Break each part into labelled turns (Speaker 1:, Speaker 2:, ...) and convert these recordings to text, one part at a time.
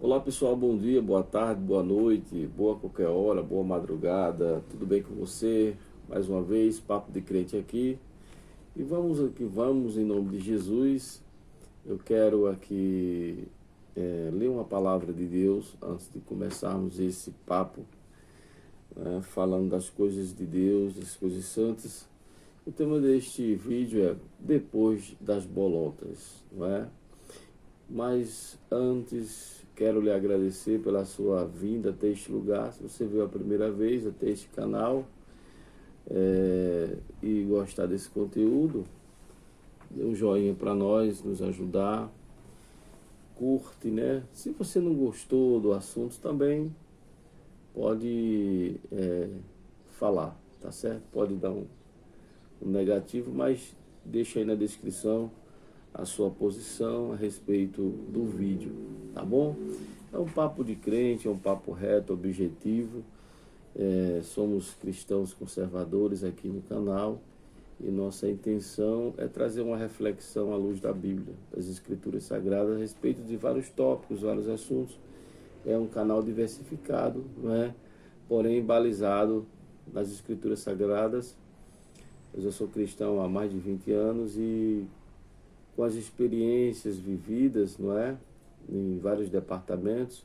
Speaker 1: Olá pessoal, bom dia, boa tarde, boa noite, boa qualquer hora, boa madrugada, tudo bem com você? Mais uma vez, Papo de Crente aqui. E vamos aqui, vamos em nome de Jesus. Eu quero aqui ler uma palavra de Deus antes de começarmos esse papo, falando das coisas de Deus, das coisas santas. O tema deste vídeo é Depois das Bolotas, não é? Mas antes, quero lhe agradecer pela sua vinda até este lugar. Se você veio a primeira vez até este canal e gostar desse conteúdo, dê um joinha para nós, nos ajudar. Curte, né? Se você não gostou do assunto também, pode falar, tá certo? Pode dar um negativo, mas deixa aí na descrição a sua posição a respeito do vídeo, tá bom? É um papo de crente, é um papo reto, objetivo. Somos cristãos conservadores aqui no canal e nossa intenção é trazer uma reflexão à luz da Bíblia, das Escrituras Sagradas, a respeito de vários tópicos, vários assuntos. É um canal diversificado, não é? Porém balizado nas Escrituras Sagradas. Eu já sou cristão há mais de 20 anos e com as experiências vividas, não é? Em vários departamentos,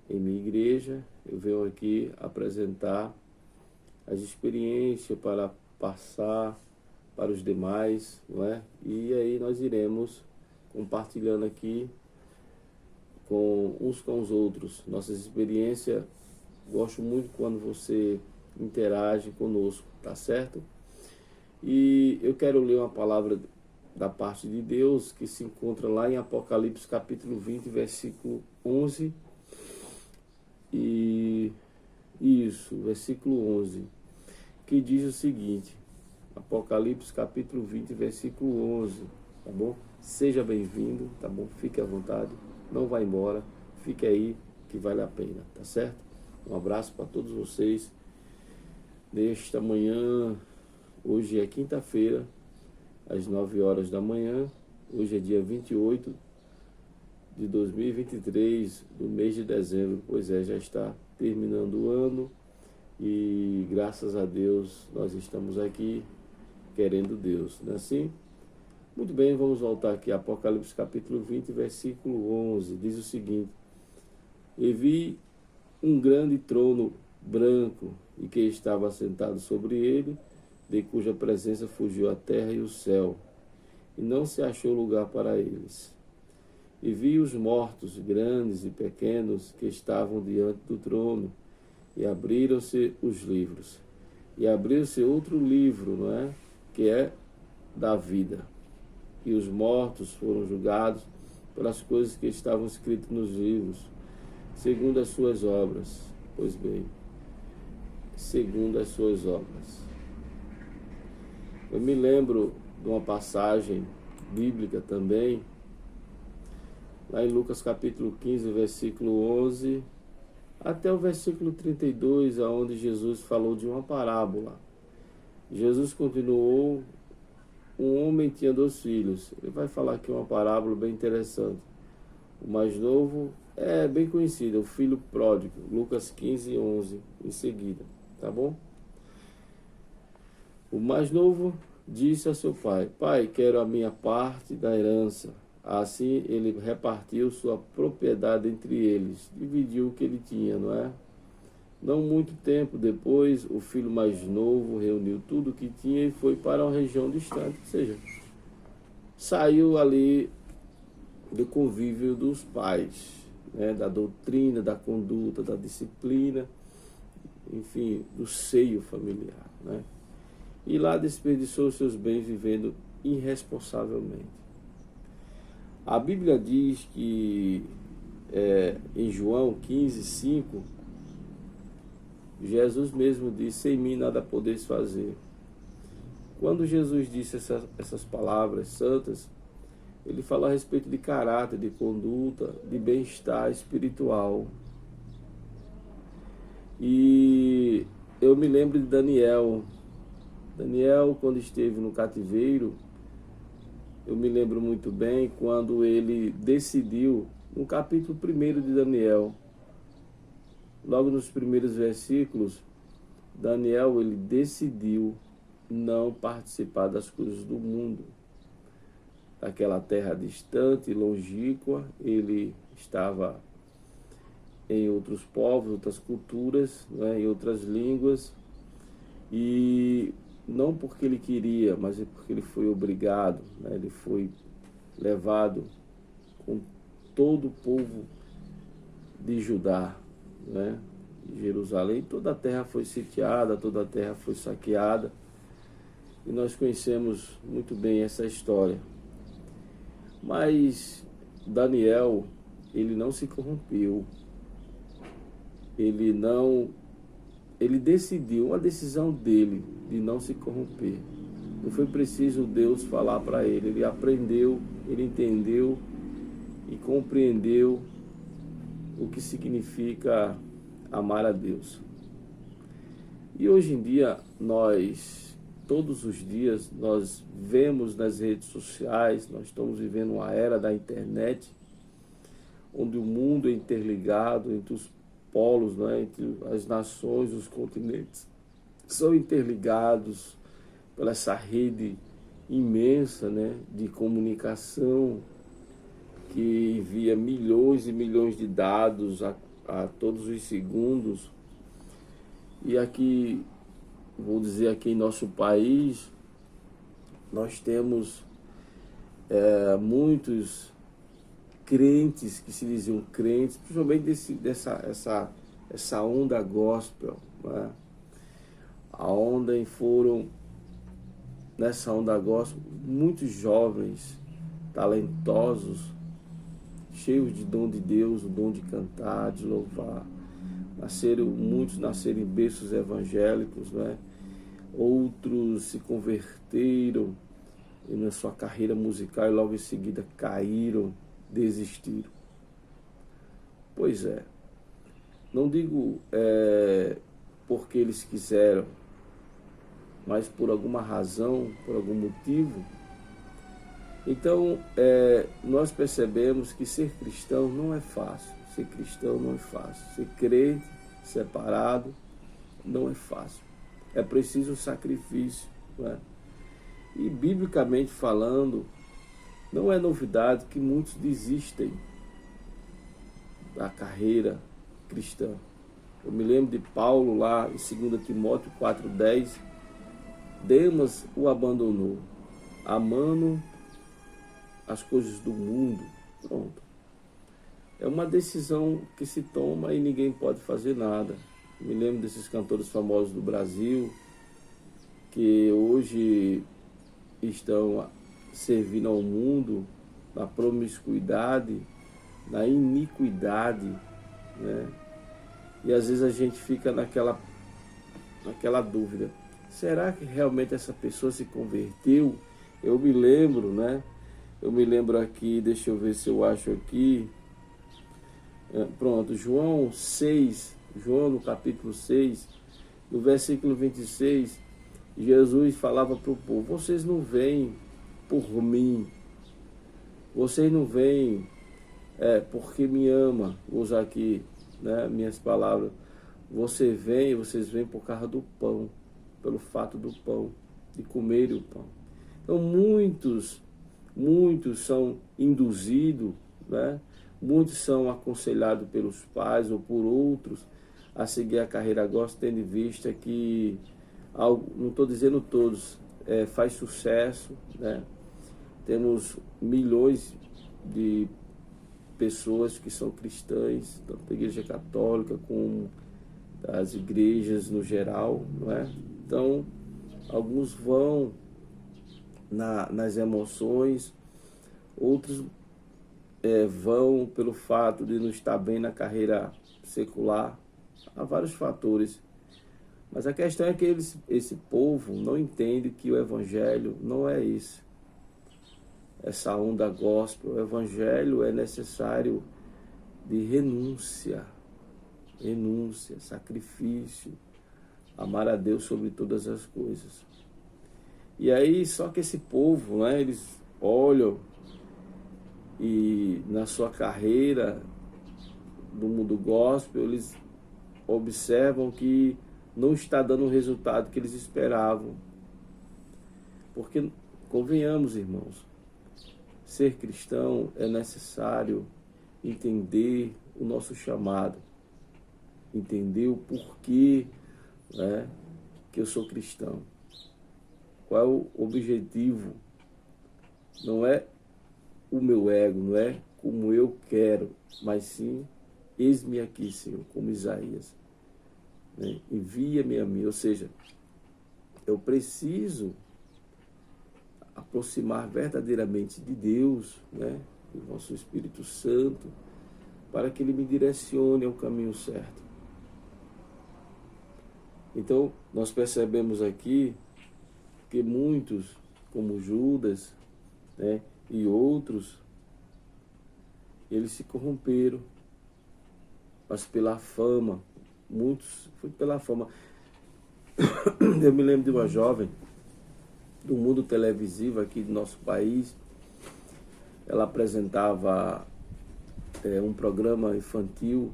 Speaker 1: em minha igreja, eu venho aqui apresentar as experiências para passar para os demais, não é? E aí nós iremos compartilhando aqui com uns com os outros nossas experiências. Gosto muito quando você interage conosco, tá certo? E eu quero ler uma palavra da parte de Deus que se encontra lá em Apocalipse capítulo 20, versículo 11. E isso, versículo 11, que diz o seguinte: Apocalipse capítulo 20, versículo 11, tá bom? Seja bem-vindo, tá bom? Fique à vontade, não vá embora, fique aí que vale a pena, tá certo? Um abraço para todos vocês nesta manhã. Hoje é quinta-feira, às 9 horas da manhã. Hoje é dia 28 de 2023, do mês de dezembro. Pois é, já está terminando o ano e graças a Deus nós estamos aqui querendo Deus, não é assim? Muito bem, vamos voltar aqui a Apocalipse capítulo 20, versículo 11. Diz o seguinte: E vi um grande trono branco e que estava sentado sobre ele, de cuja presença fugiu a terra e o céu, e não se achou lugar para eles. E vi os mortos, grandes e pequenos, que estavam diante do trono, e abriram-se os livros. E abriu-se outro livro, não é? Que é da vida. E os mortos foram julgados pelas coisas que estavam escritas nos livros, segundo as suas obras. Pois bem, segundo as suas obras. Eu me lembro de uma passagem bíblica também, lá em Lucas capítulo 15, versículo 11, até o versículo 32, onde Jesus falou de uma parábola. Jesus continuou: um homem tinha 2 filhos. Ele vai falar aqui uma parábola bem interessante. O mais novo é bem conhecido, o filho pródigo, Lucas 15, 11, em seguida, tá bom? O mais novo disse a seu pai: Pai, quero a minha parte da herança. Assim ele repartiu sua propriedade entre eles, dividiu o que ele tinha, não é? Não muito tempo depois, o filho mais novo reuniu tudo o que tinha e foi para uma região distante, ou seja, saiu ali do convívio dos pais, né? Da doutrina, da conduta, da disciplina, enfim, do seio familiar, né? E lá desperdiçou seus bens vivendo irresponsavelmente. A Bíblia diz que em João 15, 5, Jesus mesmo disse: sem mim nada podeis fazer. Quando Jesus disse essas palavras santas, ele fala a respeito de caráter, de conduta, de bem-estar espiritual. E eu me lembro de Daniel. Daniel, quando esteve no cativeiro, eu me lembro muito bem quando ele decidiu No capítulo 1 de Daniel, logo nos primeiros versículos, Daniel ele decidiu não participar das coisas do mundo. Daquela terra distante, longínqua, ele estava em outros povos, outras culturas, né, em outras línguas, e não porque ele queria, mas é porque ele foi obrigado, né, ele foi levado com todo o povo de Judá, né, de Jerusalém. Toda a terra foi sitiada, toda a terra foi saqueada, e nós conhecemos muito bem essa história. Mas Daniel, ele não se corrompeu, ele decidiu, uma decisão dele de não se corromper. Não foi preciso Deus falar para ele, ele aprendeu, ele entendeu e compreendeu o que significa amar a Deus. E hoje em dia, todos os dias, nós vemos nas redes sociais, nós estamos vivendo uma era da internet, onde o mundo é interligado entre os polos, né, entre as nações, os continentes, são interligados pela essa rede imensa, né, de comunicação que envia milhões e milhões de dados a todos os segundos. E aqui, vou dizer aqui em nosso país, nós temos muitos crentes que se diziam crentes, principalmente essa onda gospel, né? Nessa onda gospel, muitos jovens talentosos, cheios de dom de Deus, o dom de cantar, de louvar. Muitos nasceram em berços evangélicos, né? Outros se converteram na sua carreira musical e logo em seguida caíram, desistiram. Pois é, não digo porque eles quiseram, mas por alguma razão, por algum motivo. Então, nós percebemos que ser cristão não é fácil. Ser cristão não é fácil. Ser crente, separado, não é fácil. É preciso sacrifício, não é? E, biblicamente falando, não é novidade que muitos desistem da carreira cristã. Eu me lembro de Paulo lá em 2 Timóteo 4,10, Demas o abandonou, amando as coisas do mundo. Pronto. É uma decisão que se toma e ninguém pode fazer nada. Eu me lembro desses cantores famosos do Brasil, que hoje estão servindo ao mundo na promiscuidade, na iniquidade, né? E às vezes a gente fica naquela dúvida, será que realmente essa pessoa se converteu? Eu me lembro, né? Eu me lembro aqui, deixa eu ver se eu acho aqui, pronto, João no capítulo 6, no versículo 26, Jesus falava para o povo, vocês não vêm por mim, vocês não vêm porque me ama, vou usar aqui, né, minhas palavras, vocês vêm por causa do pão, pelo fato do pão, de comerem o pão. Então muitos são induzidos, né, muitos são aconselhados pelos pais ou por outros a seguir a carreira gospel, tendo em vista que, não estou dizendo todos, faz sucesso, né? Temos milhões de pessoas que são cristãs, tanto da igreja católica como das igrejas no geral, não é? Então, alguns vão nas emoções, outros vão pelo fato de não estar bem na carreira secular. Há vários fatores. Mas a questão é que esse povo não entende que o evangelho não é esse. Essa onda gospel, o evangelho é necessário de renúncia, sacrifício, amar a Deus sobre todas as coisas. E aí, só que esse povo, né, eles olham e na sua carreira do mundo gospel, eles observam que não está dando o resultado que eles esperavam. Porque, convenhamos, irmãos, ser cristão é necessário entender o nosso chamado, entender o porquê, né, que eu sou cristão. Qual é o objetivo? Não é o meu ego, não é como eu quero, mas sim, eis-me aqui, Senhor, como Isaías, né? Envia-me a mim. Ou seja, eu preciso aproximar verdadeiramente de Deus, né, do nosso Espírito Santo, para que Ele me direcione ao caminho certo. Então, nós percebemos aqui que muitos, como Judas, né, e outros, eles se corromperam, mas pela fama, muitos foi pela fama. Eu me lembro de uma jovem do mundo televisivo aqui do nosso país. Ela apresentava um programa infantil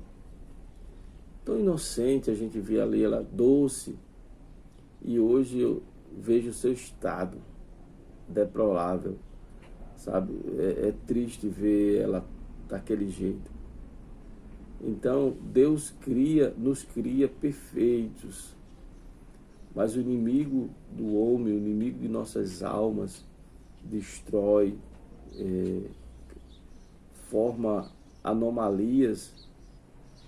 Speaker 1: tão inocente, a gente via ali ela doce, e hoje eu vejo o seu estado deplorável, sabe? É triste ver ela daquele jeito. Então Deus nos cria perfeitos, mas o inimigo do homem, o inimigo de nossas almas, destrói, forma anomalias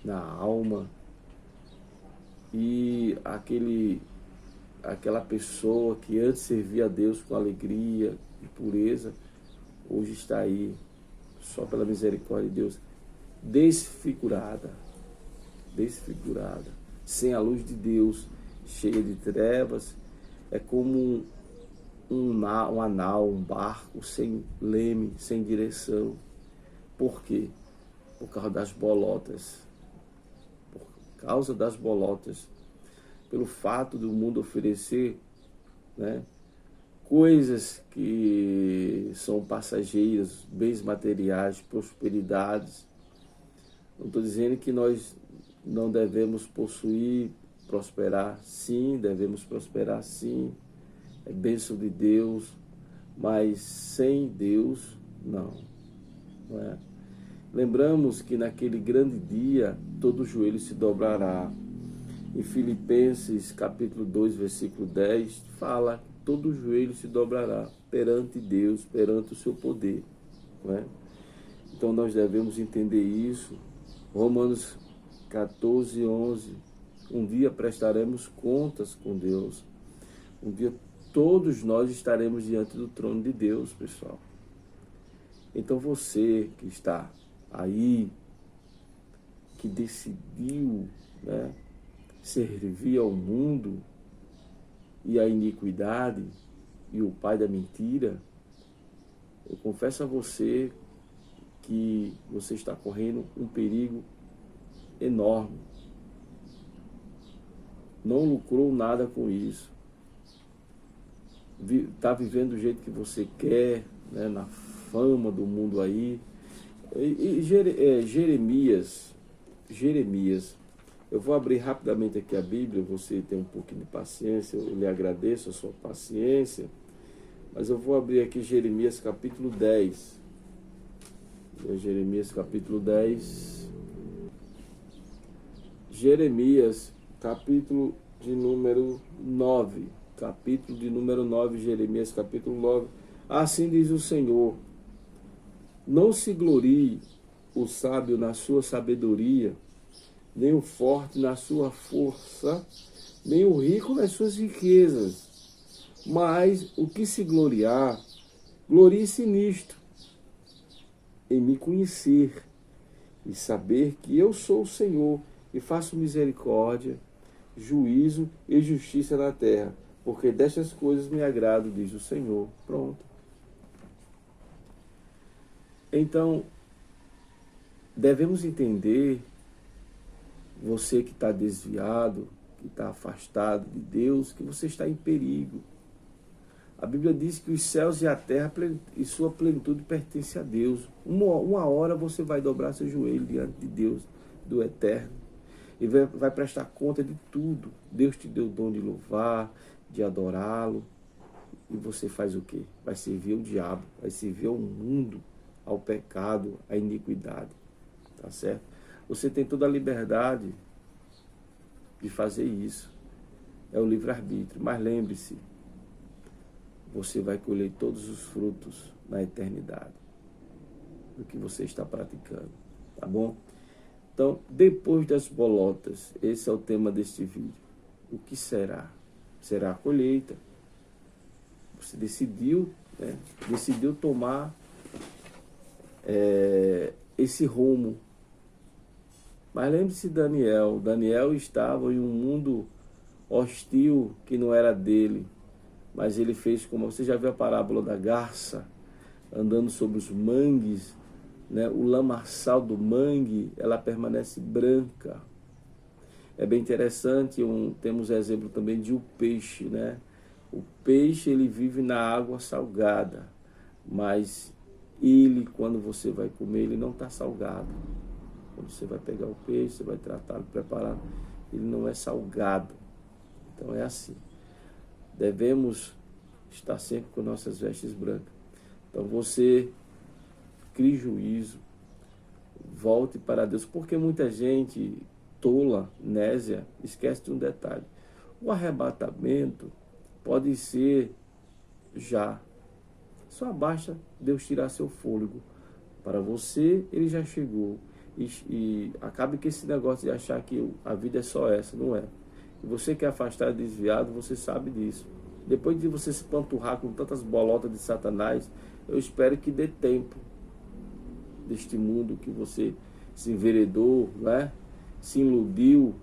Speaker 1: na alma, e aquela pessoa que antes servia a Deus com alegria e pureza, hoje está aí, só pela misericórdia de Deus, desfigurada, sem a luz de Deus, cheia de trevas. É como um nau, um barco sem leme, sem direção. Por quê? Por causa das bolotas. Por causa das bolotas. Pelo fato do mundo oferecer, né, coisas que são passageiras, bens materiais, prosperidades. Não estou dizendo que nós não devemos possuir, prosperar, sim, devemos prosperar, sim, é bênção de Deus, mas sem Deus, não é? Lembramos que naquele grande dia, todo joelho se dobrará. Em Filipenses capítulo 2, versículo 10, fala que todo joelho se dobrará perante Deus, perante o seu poder, não é? Então nós devemos entender isso. Romanos 14, 11, um dia prestaremos contas com Deus. Um dia todos nós estaremos diante do trono de Deus, pessoal. Então você que está aí, que decidiu, né, servir ao mundo e à iniquidade e o pai da mentira, eu confesso a você que você está correndo um perigo enorme. Não lucrou nada com isso. Está vivendo do jeito que você quer, né, na fama do mundo aí. Jeremias, eu vou abrir rapidamente aqui a Bíblia, você tem um pouquinho de paciência, eu lhe agradeço a sua paciência, mas eu vou abrir aqui Jeremias capítulo 10. Jeremias capítulo 10. Jeremias capítulo de número 9. Capítulo de número 9, Jeremias capítulo 9. Assim diz o Senhor: não se glorie o sábio na sua sabedoria, nem o forte na sua força, nem o rico nas suas riquezas. Mas o que se gloriar, glorie-se nisto, em me conhecer e saber que eu sou o Senhor e faço misericórdia, juízo e justiça na terra, porque destas coisas me agrado, diz o Senhor. Pronto. Então, devemos entender, você que está desviado, que está afastado de Deus, que você está em perigo. A Bíblia diz que os céus e a terra e sua plenitude pertence a Deus. Uma hora você vai dobrar seu joelho diante de Deus, do Eterno, e vai prestar conta de tudo. Deus te deu o dom de louvar, de adorá-lo, e você faz o quê? Vai servir o diabo, vai servir ao mundo, ao pecado, à iniquidade. Tá certo? Você tem toda a liberdade de fazer isso. É o livre-arbítrio. Mas lembre-se, você vai colher todos os frutos na eternidade do que você está praticando. Tá bom? Então, depois das bolotas, esse é o tema deste vídeo. O que será? Será a colheita. Você decidiu, né? Decidiu tomar esse rumo. Mas lembre-se de Daniel. Daniel estava em um mundo hostil que não era dele. Mas ele fez como... Você já viu a parábola da garça andando sobre os mangues, né? O lamaçal do mangue, ela permanece branca. É bem interessante, temos exemplo também de o peixe, né? O peixe, ele vive na água salgada, mas ele, quando você vai comer, ele não está salgado. Quando você vai pegar o peixe, você vai tratá-lo, preparar, ele não é salgado. Então é assim. Devemos estar sempre com nossas vestes brancas. Então você crie juízo, volte para Deus, porque muita gente tola, nésia, esquece de um detalhe. O arrebatamento pode ser já. Só basta Deus tirar seu fôlego. Para você, ele já chegou. E acabe que esse negócio de achar que a vida é só essa, não é. E você que é afastado, desviado, você sabe disso. Depois de você se panturrar com tantas bolotas de Satanás, eu espero que dê tempo deste mundo que você se enveredou, né? Se iludiu.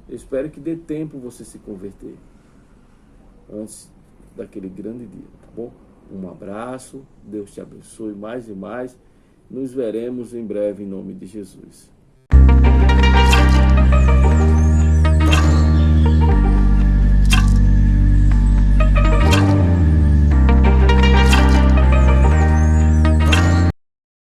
Speaker 1: Eu espero que dê tempo você se converter antes daquele grande dia, tá bom? Um abraço, Deus te abençoe mais e mais. Nos veremos em breve em nome de Jesus.